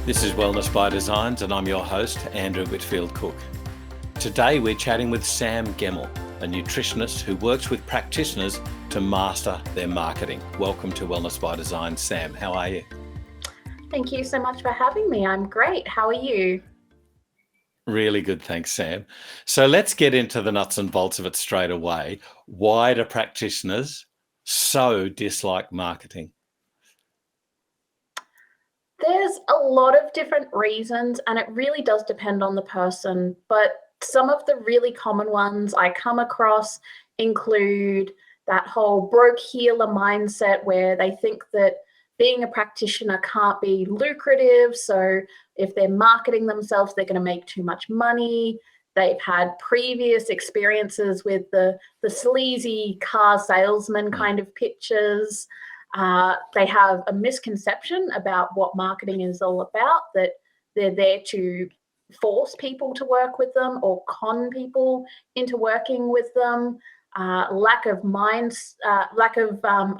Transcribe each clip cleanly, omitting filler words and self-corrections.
This is Wellness by Designs, and I'm your host, Andrew Whitfield Cook. Today we're chatting with Sam Gemmell, a nutritionist who works with practitioners to master their marketing. Welcome to Wellness by Design, Sam. How are you? Thank you so much for having me. I'm great. How are you? Really good, thanks, Sam. So let's get into the nuts and bolts of it straight away. Why do practitioners so dislike marketing? There's a lot of different reasons, and it really does depend on the person. But some of the really common ones I come across include that whole broke healer mindset where they think that being a practitioner can't be lucrative. So if they're marketing themselves, they're going to make too much money. They've had previous experiences with the sleazy car salesman kind of pitches. They have a misconception about what marketing is all about, that they're there to force people to work with them or con people into working with them. Lack of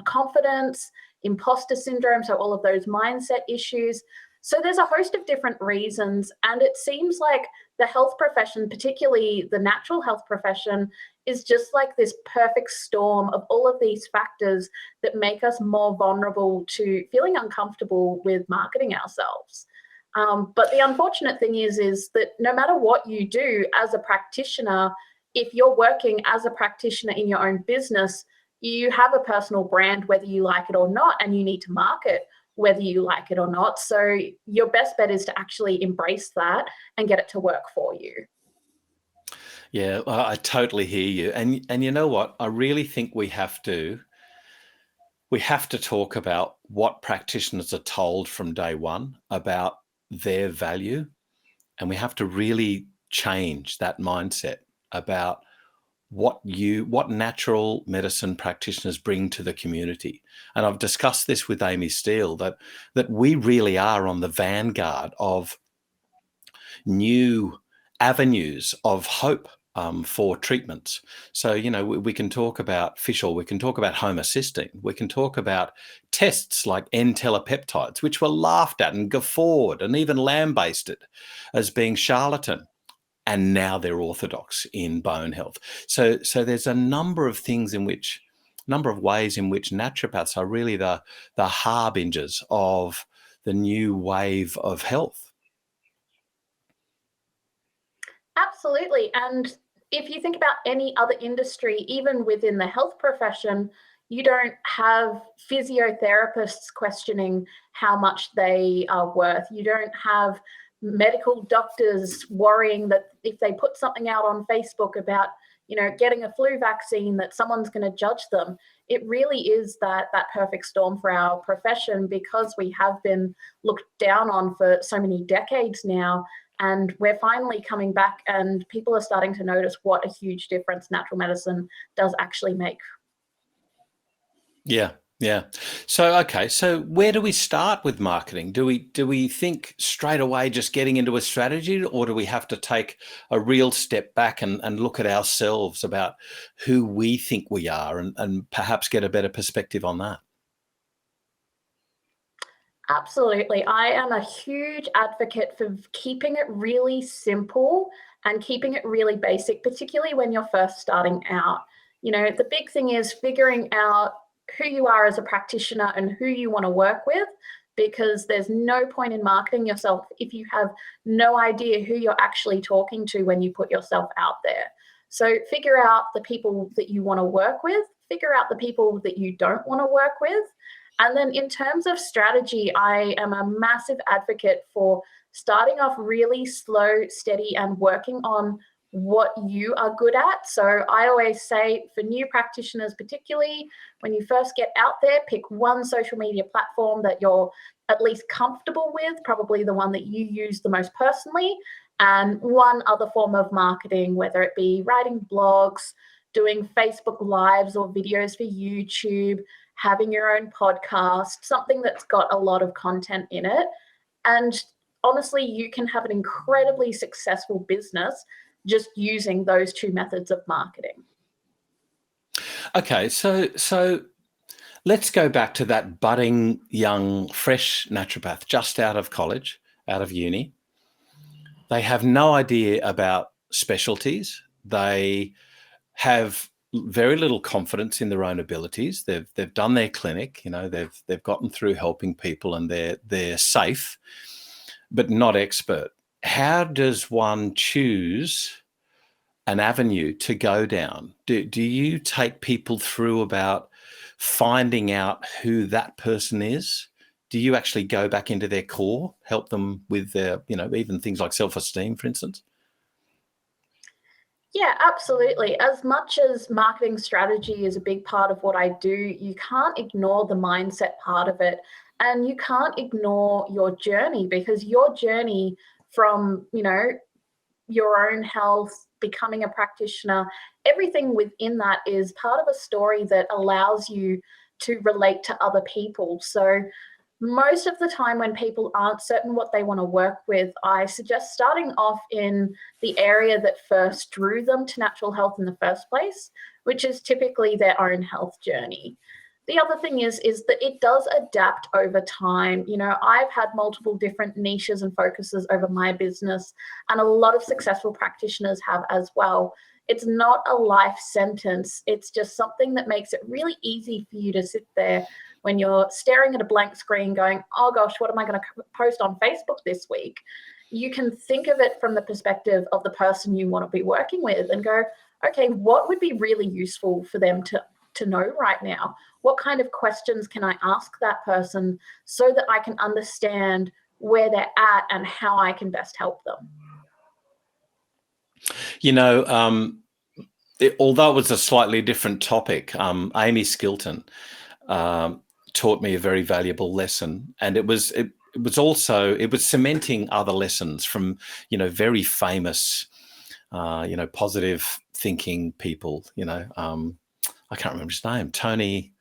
confidence, imposter syndrome, so all of those mindset issues. So there's a host of different reasons, and it seems like the health profession, particularly the natural health profession, is just like this perfect storm of all of these factors that make us more vulnerable to feeling uncomfortable with marketing ourselves. But the unfortunate thing is that no matter what you do as a practitioner, if you're working as a practitioner in your own business, you have a personal brand, whether you like it or not, and you need to market whether you like it or not. So your best bet is to actually embrace that and get it to work for you. Yeah, I totally hear you. And you know what? I really think we have to talk about what practitioners are told from day one about their value. And we have to really change that mindset about what natural medicine practitioners bring to the community. And I've discussed this with Amy Steele, that we really are on the vanguard of new avenues of hope for treatments. So, we can talk about fish oil, we can talk about homocysteine, we can talk about tests like N-telepeptides, which were laughed at and guffawed and even lambasted as being charlatan. And now they're orthodox in bone health. So there's a number of ways in which naturopaths are really the harbingers of the new wave of health. Absolutely. And if you think about any other industry, even within the health profession, you don't have physiotherapists questioning how much they are worth. You don't have medical doctors worrying that if they put something out on Facebook about, getting a flu vaccine, that someone's going to judge them. It really is that perfect storm for our profession, because we have been looked down on for so many decades now. And we're finally coming back, and people are starting to notice what a huge difference natural medicine does actually make. Yeah. So where do we start with marketing? Do we think straight away just getting into a strategy, or do we have to take a real step back and look at ourselves about who we think we are and perhaps get a better perspective on that? Absolutely. I am a huge advocate for keeping it really simple and keeping it really basic, particularly when you're first starting out. The big thing is figuring out who you are as a practitioner and who you want to work with, because there's no point in marketing yourself if you have no idea who you're actually talking to when you put yourself out there. So figure out the people that you want to work with, figure out the people that you don't want to work with. And then in terms of strategy, I am a massive advocate for starting off really slow, steady, and working on what you are good at. So I always say, for new practitioners particularly, when you first get out there, pick one social media platform that you're at least comfortable with, probably the one that you use the most personally, and one other form of marketing, whether it be writing blogs, doing Facebook Lives or videos for YouTube, having your own podcast, something that's got a lot of content in it. And honestly, you can have an incredibly successful business just using those two methods of marketing. Okay, so let's go back to that budding young fresh naturopath just out of college, out of uni. They have no idea about specialties. They have very little confidence in their own abilities. They've done their clinic, they've gotten through helping people, and they're safe, but not expert. How does one choose an avenue to go down? Do you take people through about finding out who that person is? Do you actually go back into their core, help them with their, even things like self-esteem, for instance? Yeah, absolutely. As much as marketing strategy is a big part of what I do, you can't ignore the mindset part of it. And you can't ignore your journey, because your journey from, your own health, becoming a practitioner, everything within that is part of a story that allows you to relate to other people. So most of the time when people aren't certain what they want to work with, I suggest starting off in the area that first drew them to natural health in the first place, which is typically their own health journey. The other thing is that it does adapt over time. I've had multiple different niches and focuses over my business, and a lot of successful practitioners have as well. It's not a life sentence. It's just something that makes it really easy for you to sit there when you're staring at a blank screen going, oh gosh, what am I going to post on Facebook this week? You can think of it from the perspective of the person you want to be working with and go, okay, what would be really useful for them to know right now? What kind of questions can I ask that person so that I can understand where they're at and how I can best help them? Although it was a slightly different topic, Amy Skilton taught me a very valuable lesson, and it was cementing other lessons from very famous positive thinking people. I can't remember his name. Tony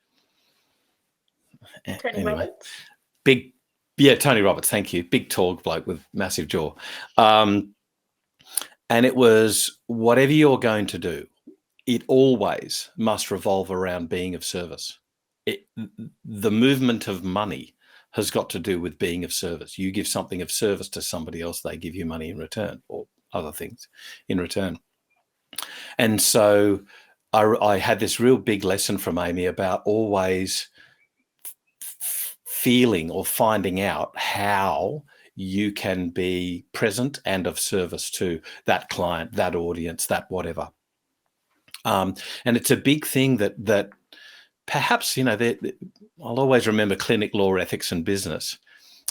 Roberts. Tony Roberts. Thank you. Big tall bloke with massive jaw. And it was, whatever you're going to do, it always must revolve around being of service. The movement of money has got to do with being of service. You give something of service to somebody else, they give you money in return, or other things in return. And so I had this real big lesson from Amy about always feeling or finding out how you can be present and of service to that client, that audience, that whatever. And it's a big thing that perhaps, I'll always remember clinic law, ethics and business.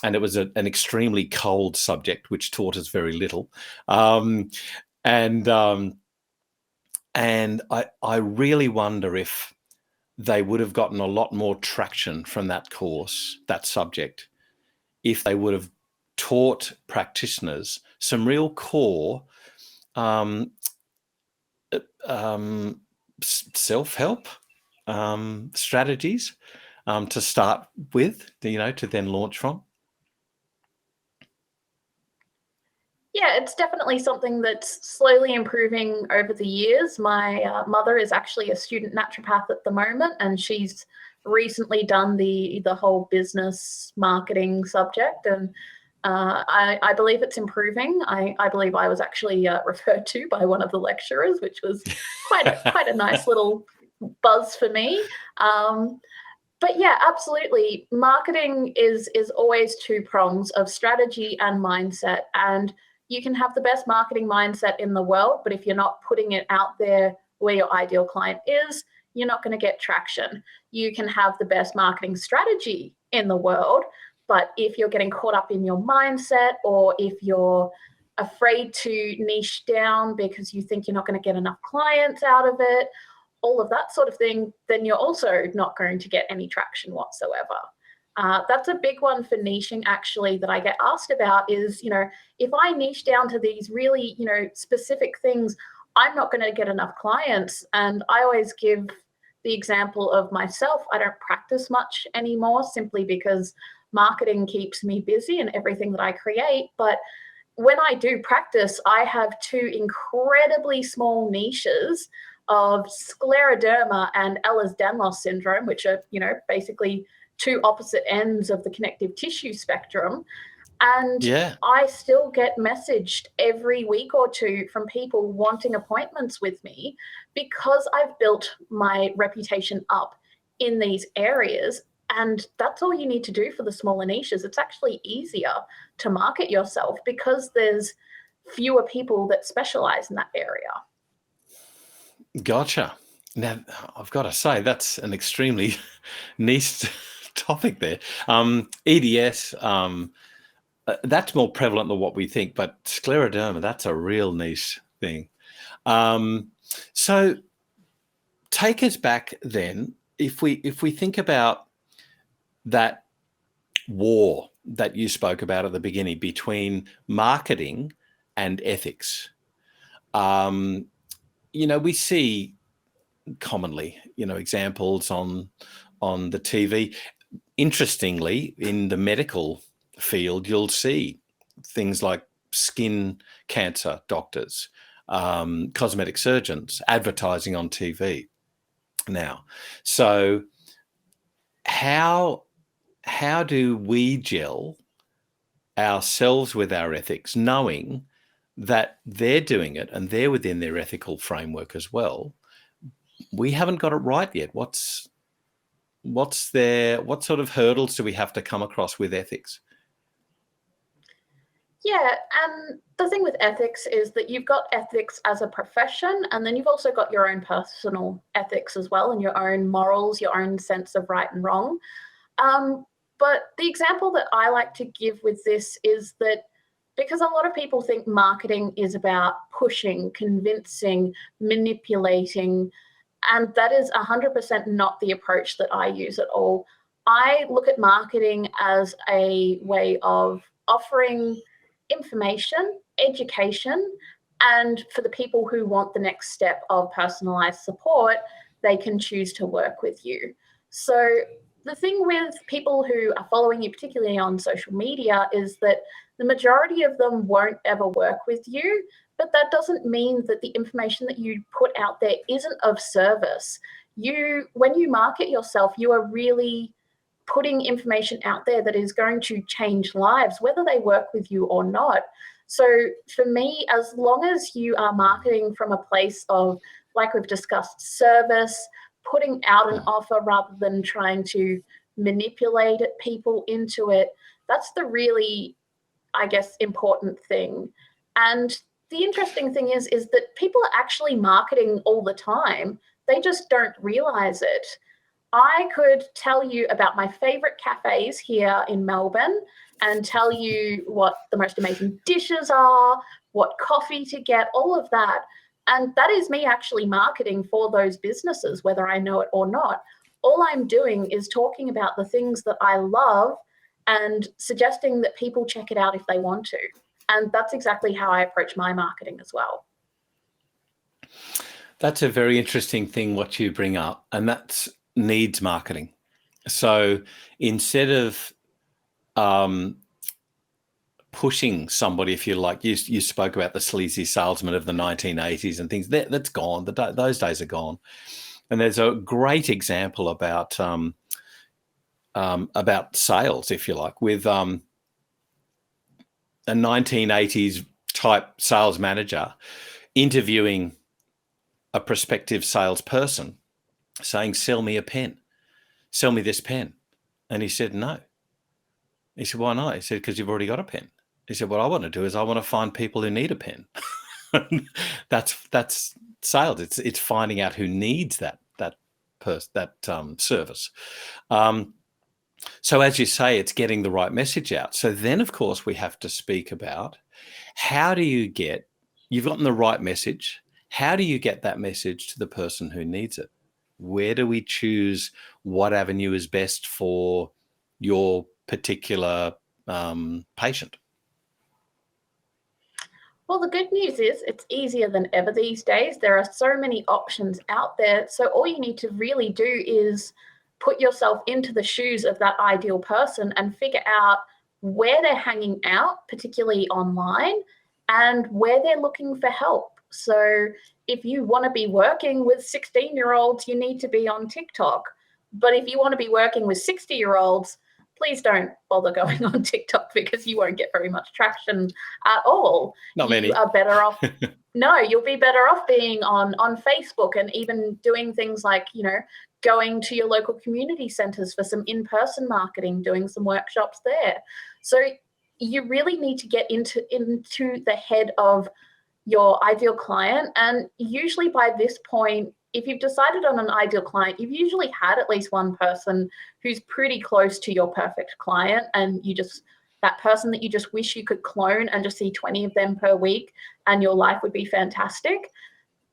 And it was an extremely cold subject, which taught us very little. And I really wonder if they would have gotten a lot more traction from that course, that subject, if they would have taught practitioners some real core self-help strategies to start with, to then launch from. Yeah, it's definitely something that's slowly improving over the years. My mother is actually a student naturopath at the moment, and she's recently done the whole business marketing subject, and I believe it's improving. I believe I was actually referred to by one of the lecturers, which was quite a nice little buzz for me. But yeah, absolutely. Marketing is always two prongs of strategy and mindset. And you can have the best marketing mindset in the world, but if you're not putting it out there where your ideal client is, you're not going to get traction. You can have the best marketing strategy in the world, but if you're getting caught up in your mindset, or if you're afraid to niche down because you think you're not going to get enough clients out of it, all of that sort of thing, then you're also not going to get any traction whatsoever. That's a big one for niching, actually, that I get asked about is, if I niche down to these really, specific things, I'm not going to get enough clients. And I always give the example of myself. I don't practice much anymore simply because marketing keeps me busy and everything that I create. But when I do practice, I have two incredibly small niches of scleroderma and Ehlers-Danlos syndrome, which are, basically two opposite ends of the connective tissue spectrum. And Yeah. I still get messaged every week or two from people wanting appointments with me because I've built my reputation up in these areas. And that's all you need to do for the smaller niches. It's actually easier to market yourself because there's fewer people that specialize in that area. Gotcha. Now, I've got to say, that's an extremely niche topic there. EDS, that's more prevalent than what we think, but scleroderma, that's a real niche thing. So take us back then. If we think about that war that you spoke about at the beginning between marketing and ethics, we see commonly, examples on the TV. Interestingly, in the medical field, you'll see things like skin cancer doctors, cosmetic surgeons advertising on TV now. So how do we gel ourselves with our ethics, knowing that they're doing it and they're within their ethical framework as well? We haven't got it right yet. What sort of hurdles do we have to come across with ethics? Yeah, and the thing with ethics is that you've got ethics as a profession, and then you've also got your own personal ethics as well, and your own morals, your own sense of right and wrong. But the example that I like to give with this is that because a lot of people think marketing is about pushing, convincing, manipulating, and that is 100% not the approach that I use at all. I look at marketing as a way of offering information, education, and for the people who want the next step of personalized support, they can choose to work with you. So the thing with people who are following you, particularly on social media, is that the majority of them won't ever work with you, but that doesn't mean that the information that you put out there isn't of service. When you market yourself, you are really putting information out there that is going to change lives, whether they work with you or not. So for me, as long as you are marketing from a place of, like we've discussed, service, putting out an offer rather than trying to manipulate people into it, that's the really, I guess, important thing. And the interesting thing is that people are actually marketing all the time. They just don't realize it. I could tell you about my favorite cafes here in Melbourne and tell you what the most amazing dishes are, what coffee to get, all of that. And that is me actually marketing for those businesses, whether I know it or not. All I'm doing is talking about the things that I love and suggesting that people check it out if they want to. And that's exactly how I approach my marketing as well. That's a very interesting thing what you bring up, and that's needs marketing. So instead of pushing somebody, if you like, you spoke about the sleazy salesman of the 1980s and things. That's gone. Those days are gone. And there's a great example about sales, if you like, with a 1980s type sales manager interviewing a prospective salesperson, saying, "Sell me a pen. Sell me this pen." And he said, "No." He said, "Why not?" He said, "Because you've already got a pen." He said, "What I want to do is I want to find people who need a pen." That's sales. It's finding out who needs that service. So as you say, it's getting the right message out. So then, of course, we have to speak about how do you've gotten the right message. How do you get that message to the person who needs it? Where do we choose what avenue is best for your particular patient? Well, the good news is it's easier than ever these days. There are so many options out there. So all you need to really do is put yourself into the shoes of that ideal person and figure out where they're hanging out, particularly online, and where they're looking for help. So if you want to be working with 16-year-olds, you need to be on TikTok. But if you want to be working with 60-year-olds, please don't bother going on TikTok because you won't get very much traction at all. Not many. You are better off. No, you'll be better off being on Facebook and even doing things like, going to your local community centers for some in-person marketing, doing some workshops there. So you really need to get into the head of your ideal client. And usually by this point, if you've decided on an ideal client, you've usually had at least one person who's pretty close to your perfect client, and that person that you just wish you could clone and just see 20 of them per week and your life would be fantastic.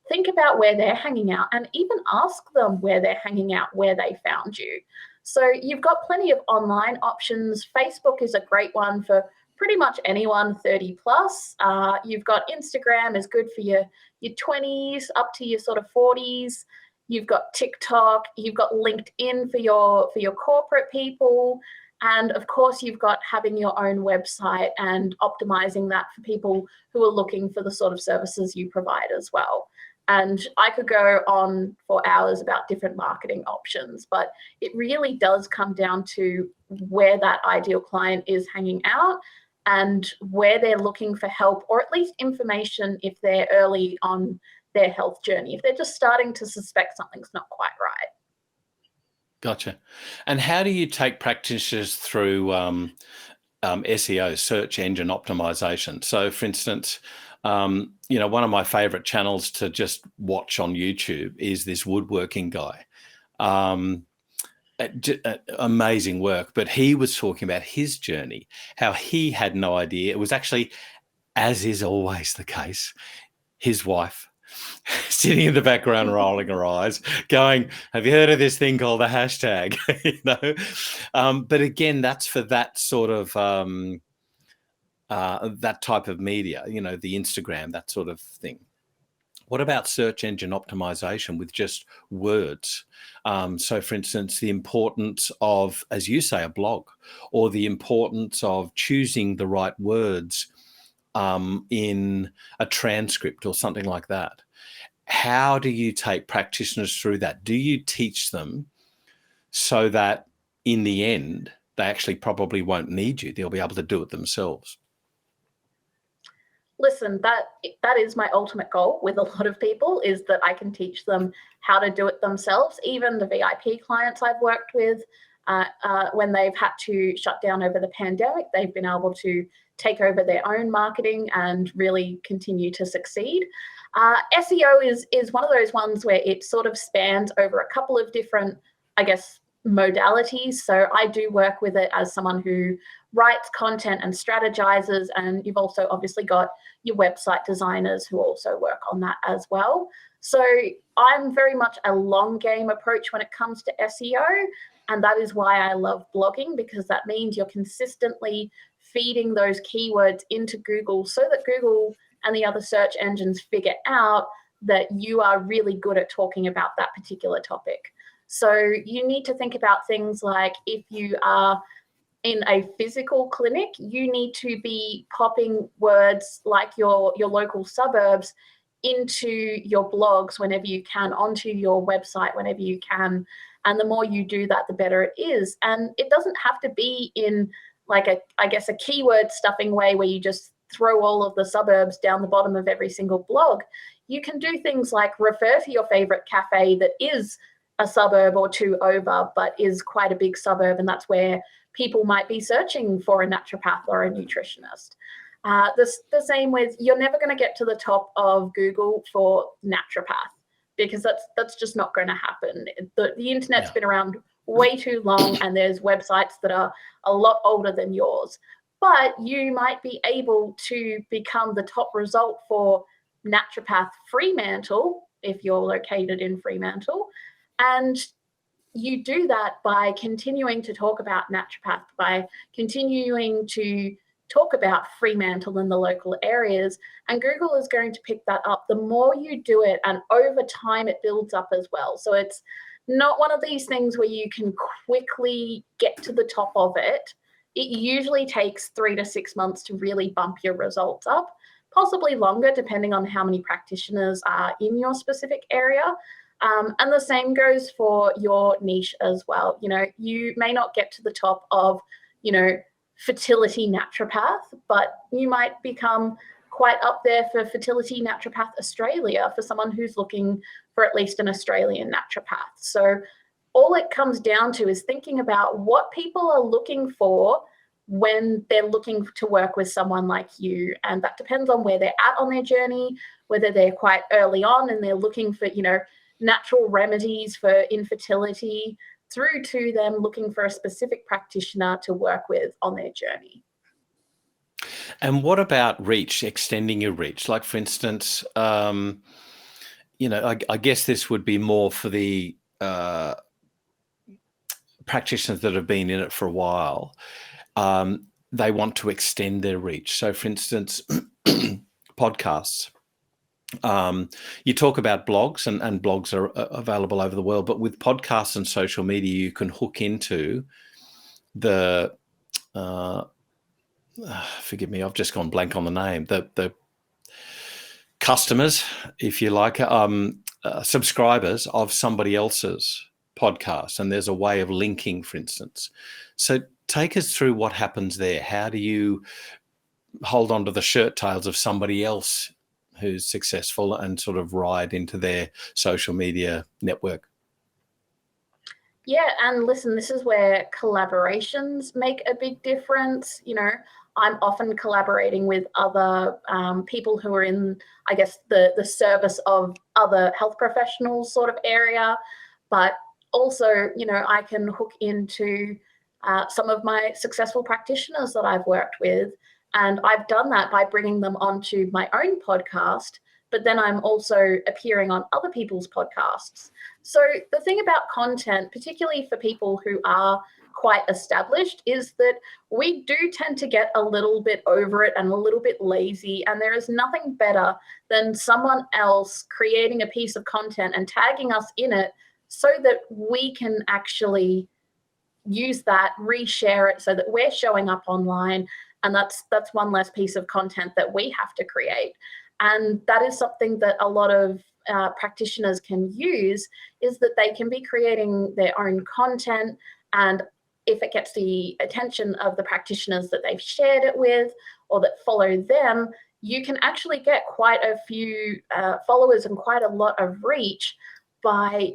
Think about where they're hanging out and even ask them where they're hanging out, where they found you. So you've got plenty of online options. Facebook is a great one for pretty much anyone 30 plus. You've got Instagram is good for your 20s up to your sort of 40s. You've got TikTok, you've got LinkedIn for your corporate people. And of course, you've got having your own website and optimizing that for people who are looking for the sort of services you provide as well. And I could go on for hours about different marketing options, but it really does come down to where that ideal client is hanging out and where they're looking for help, or at least information if they're early on their health journey, if they're just starting to suspect something's not quite right. Gotcha. And how do you take practitioners through SEO, search engine optimization? So, for instance, one of my favorite channels to just watch on YouTube is this woodworking guy. Amazing work. But he was talking about his journey, how he had no idea. It was actually, as is always the case, his wife sitting in the background, rolling her eyes, going, "Have you heard of this thing called a hashtag?" But again, that's for that sort of that type of media, the Instagram, that sort of thing. What about search engine optimization with just words? So, for instance, the importance of, as you say, a blog, or the importance of choosing the right words in a transcript or something like that. How do you take practitioners through that? Do you teach them so that in the end, they actually probably won't need you? They'll be able to do it themselves. Listen, that is my ultimate goal with a lot of people, is that I can teach them how to do it themselves. Even the VIP clients I've worked with, when they've had to shut down over the pandemic, they've been able to take over their own marketing and really continue to succeed. SEO is one of those ones where it sort of spans over a couple of different, I guess, modalities. So I do work with it as someone who writes content and strategizes, and you've also obviously got your website designers who also work on that as well. So I'm very much a long game approach when it comes to SEO, and that is why I love blogging, because that means you're consistently feeding those keywords into Google so that Google and the other search engines figure out that you are really good at talking about that particular topic. So you need to think about things like, if you are in a physical clinic, you need to be popping words like your local suburbs into your blogs whenever you can, onto your website whenever you can. And the more you do that, the better it is. And it doesn't have to be in like a keyword stuffing way where you just throw all of the suburbs down the bottom of every single blog. You can do things like refer to your favorite cafe that is a suburb or two over, but is quite a big suburb, and that's where people might be searching for a naturopath or a nutritionist. The same with, you're never going to get to the top of Google for naturopath, because that's just not going to happen. The internet's been around way too long, and there's websites that are a lot older than yours. But you might be able to become the top result for naturopath Fremantle if you're located in Fremantle. And you do that by continuing to talk about naturopath, by continuing to talk about Fremantle and the local areas, and Google is going to pick that up. The more you do it, and over time it builds up as well. So it's not one of these things where you can quickly get to the top of it. It usually takes 3 to 6 months to really bump your results up, possibly longer, depending on how many practitioners are in your specific area. And the same goes for your niche as well. You know, you may not get to the top of, you know, fertility naturopath, but you might become quite up there for Fertility Naturopath Australia for someone who's looking for at least an Australian naturopath. So all it comes down to is thinking about what people are looking for when they're looking to work with someone like you. And that depends on where they're at on their journey, whether they're quite early on and they're looking for, you know, natural remedies for infertility, through to them looking for a specific practitioner to work with on their journey. And what about reach, extending your reach? Like, for instance, you know, I guess this would be more for the practitioners that have been in it for a while. They want to extend their reach. So, for instance, podcasts. You talk about blogs, and blogs are available over the world, but with podcasts and social media, you can hook into the forgive me, I've just gone blank on the name, the customers, if you like, subscribers of somebody else's podcast, and there's a way of linking, for instance. So take us through what happens there. How do you hold on to the shirt tails of somebody else who's successful and sort of ride into their social media network? Yeah, and listen, this is where collaborations make a big difference. You know, I'm often collaborating with other people who are in, I guess, the service of other health professionals sort of area. But also, you know, I can hook into some of my successful practitioners that I've worked with. And I've done that by bringing them onto my own podcast, but then I'm also appearing on other people's podcasts. So the thing about content, particularly for people who are quite established, is that we do tend to get a little bit over it and a little bit lazy. And there is nothing better than someone else creating a piece of content and tagging us in it so that we can actually use that, reshare it so that we're showing up online. And that's one less piece of content that we have to create. And that is something that a lot of practitioners can use, is that they can be creating their own content. And if it gets the attention of the practitioners that they've shared it with or that follow them, you can actually get quite a few followers and quite a lot of reach by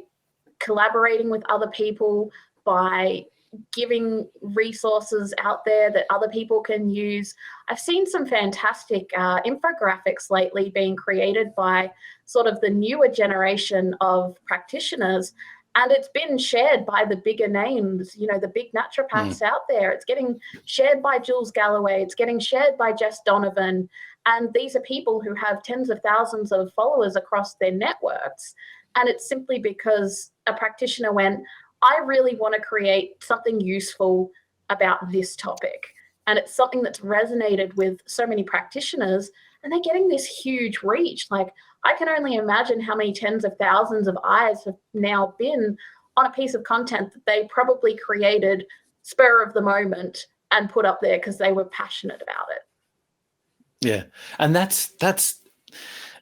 collaborating with other people, by giving resources out there that other people can use. I've seen some fantastic infographics lately being created by sort of the newer generation of practitioners, and it's been shared by the bigger names, you know, the big naturopaths out there. It's getting shared by Jules Galloway, it's getting shared by Jess Donovan, and these are people who have tens of thousands of followers across their networks. And it's simply because a practitioner went, I really want to create something useful about this topic. And it's something that's resonated with so many practitioners, and they're getting this huge reach. Like, I can only imagine how many tens of thousands of eyes have now been on a piece of content that they probably created spur of the moment and put up there because they were passionate about it. Yeah. And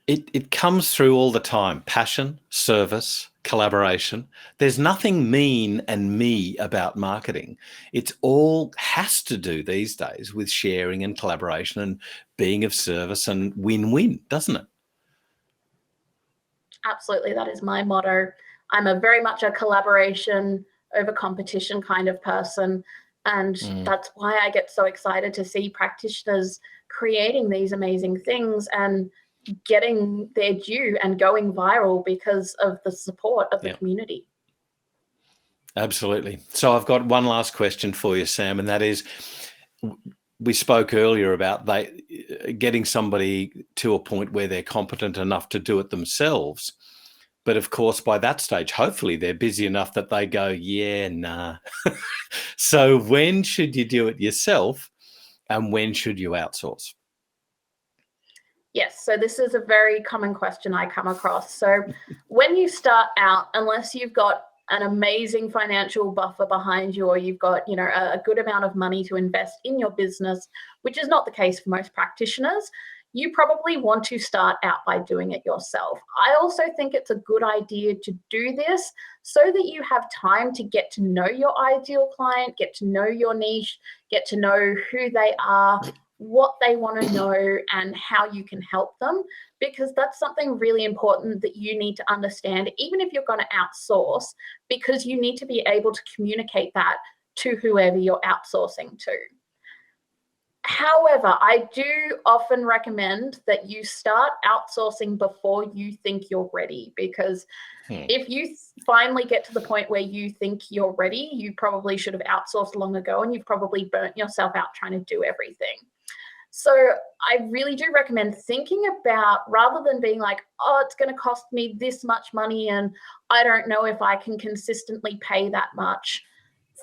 it comes through all the time. Passion, service, collaboration. There's nothing mean and me about marketing. It's all has to do these days with sharing and collaboration and being of service and win-win, doesn't it? Absolutely. That is my motto. I'm very much a collaboration over competition kind of person. And that's why I get so excited to see practitioners creating these amazing things and getting their due and going viral because of the support of the community. Absolutely. So I've got one last question for you, Sam, and that is, we spoke earlier about getting somebody to a point where they're competent enough to do it themselves. But of course, by that stage, hopefully they're busy enough that they go, yeah, nah. So when should you do it yourself? And when should you outsource? Yes, so this is a very common question I come across. So when you start out, unless you've got an amazing financial buffer behind you, or you've got, a good amount of money to invest in your business, which is not the case for most practitioners, you probably want to start out by doing it yourself. I also think it's a good idea to do this so that you have time to get to know your ideal client, get to know your niche, get to know who they are, what they want to know, and how you can help them, because that's something really important that you need to understand, even if you're going to outsource, because you need to be able to communicate that to whoever you're outsourcing to. However, I do often recommend that you start outsourcing before you think you're ready, because if you finally get to the point where you think you're ready, you probably should have outsourced long ago, and you've probably burnt yourself out trying to do everything. So I really do recommend thinking about, rather than being like, oh, it's going to cost me this much money and I don't know if I can consistently pay that much.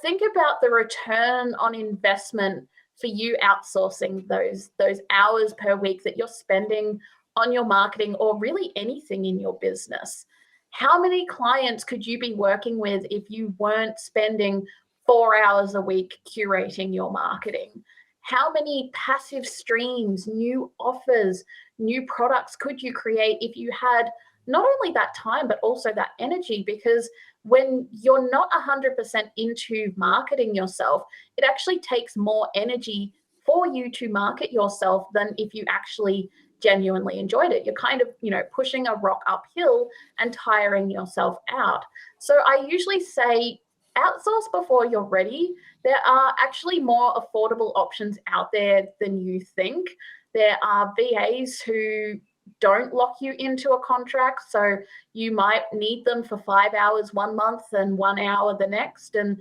Think about the return on investment for you outsourcing those hours per week that you're spending on your marketing, or really anything in your business. How many clients could you be working with if you weren't spending 4 hours a week curating your marketing? How many passive streams, new offers, new products could you create if you had not only that time, but also that energy? Because when you're not 100% into marketing yourself, it actually takes more energy for you to market yourself than if you actually genuinely enjoyed it. You're kind of, pushing a rock uphill and tiring yourself out. So I usually say outsource before you're ready. There are actually more affordable options out there than you think. There are VAs who don't lock you into a contract. So you might need them for 5 hours one month and 1 hour the next, and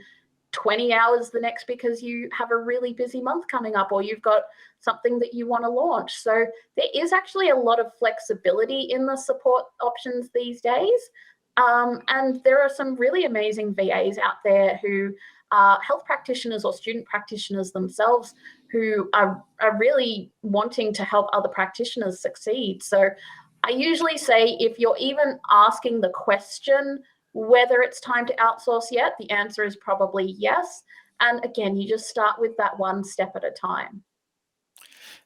20 hours the next, because you have a really busy month coming up, or you've got something that you want to launch. So there is actually a lot of flexibility in the support options these days. And there are some really amazing VAs out there who are health practitioners or student practitioners themselves, who are really wanting to help other practitioners succeed. So I usually say, if you're even asking the question whether it's time to outsource yet, the answer is probably yes. And again, you just start with that one step at a time.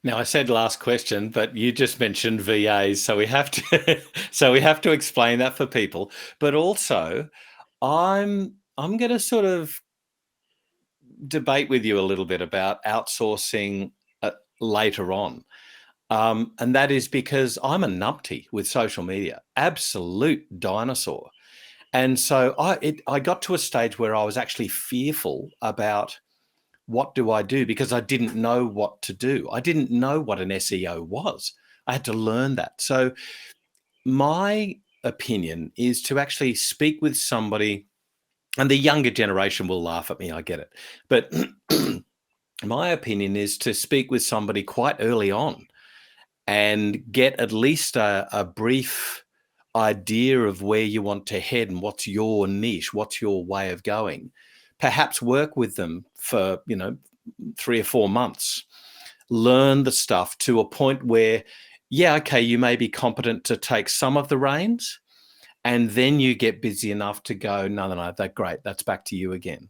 Now, I said last question, but you just mentioned VAs, so we have to explain that for people. But also, I'm going to sort of debate with you a little bit about outsourcing later on. And that is because I'm a numpty with social media, absolute dinosaur. And so I got to a stage where I was actually fearful about, what do I do? Because I didn't know what to do. I didn't know what an SEO was. I had to learn that. So my opinion is to actually speak with somebody, and the younger generation will laugh at me, I get it. But my opinion is to speak with somebody quite early on and get at least a brief idea of where you want to head and what's your niche, what's your way of going. Perhaps work with them for, 3 or 4 months, learn the stuff to a point where, yeah, okay, you may be competent to take some of the reins, and then you get busy enough to go, no, that's great, that's back to you again.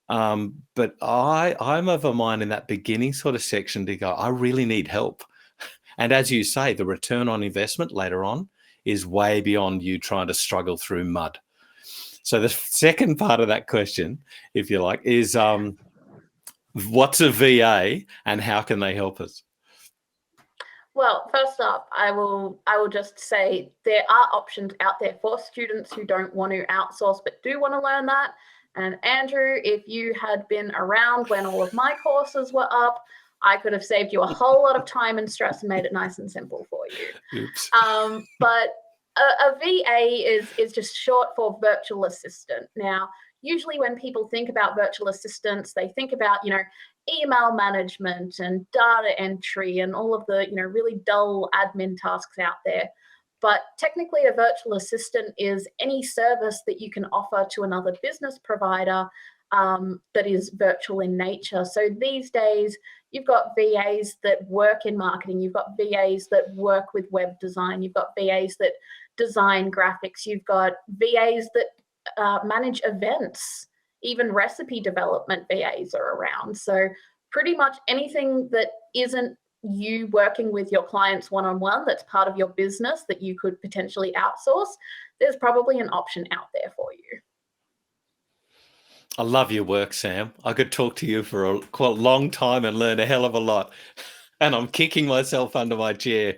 But I'm of a mind in that beginning sort of section to go, I really need help. And as you say, the return on investment later on is way beyond you trying to struggle through mud. So the second part of that question, if you like, is what's a VA and how can they help us? Well, first up, I will just say there are options out there for students who don't want to outsource but do want to learn that. And Andrew, if you had been around when all of my courses were up, I could have saved you a whole lot of time and stress and made it nice and simple for you. Oops. But a VA is just short for virtual assistant. Now, usually when people think about virtual assistants, they think about, email management and data entry and all of the, really dull admin tasks out there. But technically, a virtual assistant is any service that you can offer to another business provider that is virtual in nature. So these days, you've got VAs that work in marketing, you've got VAs that work with web design, you've got VAs that design graphics, you've got VAs that manage events, even recipe development VAs are around. So pretty much anything that isn't you working with your clients one-on-one, that's part of your business that you could potentially outsource, there's probably an option out there for you. I love your work, Sam. I could talk to you for a quite long time and learn a hell of a lot. And I'm kicking myself under my chair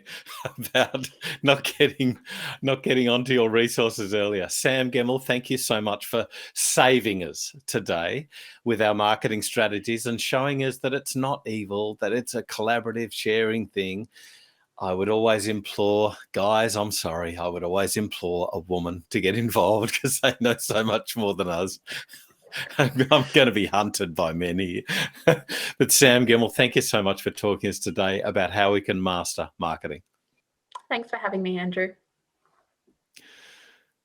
about not getting onto your resources earlier. Sam Gemmell, thank you so much for saving us today with our marketing strategies and showing us that it's not evil, that it's a collaborative sharing thing. I would always implore, guys, I'm sorry, I would always implore a woman to get involved because they know so much more than us. I'm going to be hunted by many. But Sam Gemmell, thank you so much for talking to us today about how we can master marketing. Thanks for having me, Andrew.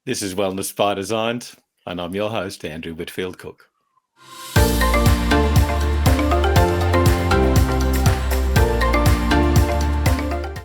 This is Wellness by Design, and I'm your host, Andrew Whitfield Cook.